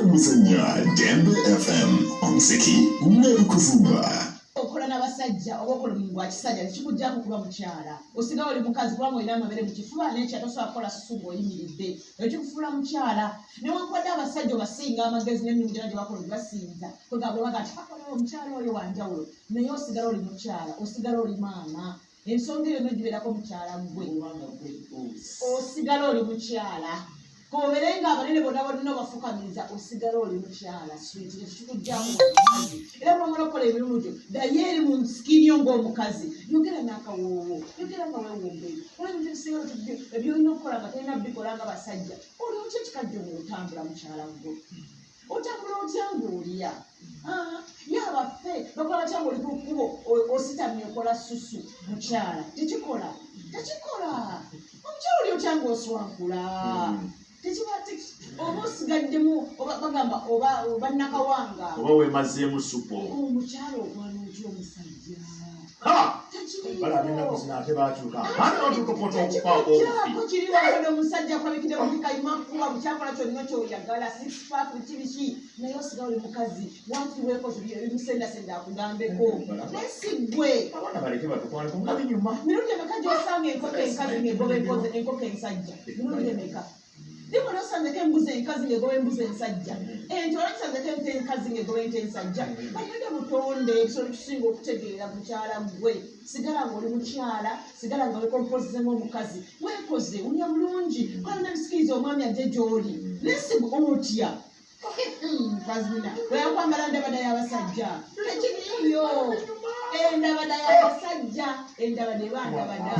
Muzanya Dembe FM Omseki Nebukuvumba. Okola n'abasajja obokola omulimu akisajja tekikujjako kuba mukyala osigawo oli mukazi kubanga olina amabere mu kifuba n'ekya tosobola kukola susu ng'oyimiridde ekikufuula mukyala newankubadde abasajja obasinga amagezi n'emirimu gyonna gye bakola basinza kwegamba baga ati akola omukyala oyo wanjawulo naye osigala oli mukyala osigala oli maama ensonga eyo nogibeerako mukyala gwe osigala oli mukyala koberenga abanene bonna bonna bafukamiriza osigala oli mukyala switi ekikujjako era bwamala okukola emirimu gyo ddayo eri mu nsikiryo ng'omukazi yogera n'akawoowo yogera nga weewombe olabitekisigala tudde ebyolina okukola nga talina bikola nga basajja oli otya ekikajjo ng'otambula mukyala gwo otambula otya ng'olya yabaffe bakola batya ng'oli ku kkubo ositamye okola susu mukyala tekikola omukyala oli otya ng'oswankula oba osigaddemu bagamba oba nakawanga oba weemazeemu supu omukyala ogwana otya omusajja kiri wakole omusajja kwabikire mukikayimakuba bukyakola kyolina kyoyagala sixpack biki biki naye osigala oli mukazi wanti weekoze ebimusendasenda akugambeko naye si ggwe mirundi emeka gyosanga enkoko enkazi ng'egoba enkoko ensajja mirundi emeka Dimo no sanzeke embuzi enkazi ng'egoba embuzi ensajja ente olakisanzeko ente enkazi ng'egoba ente ensajja bayinza butonde ekisolo kisinga okutegeera mukyala gwe sigala ng'oli mukyala sigala nga wekompozize ng'omukazi weekoze ulya bulungi kola n'ebisikiriza omwami ajje gy'oli nesigo omutya kazina weyakwambala ndabada y'abasajja tekiriyo endabada y'abasajja endabada eba ndabada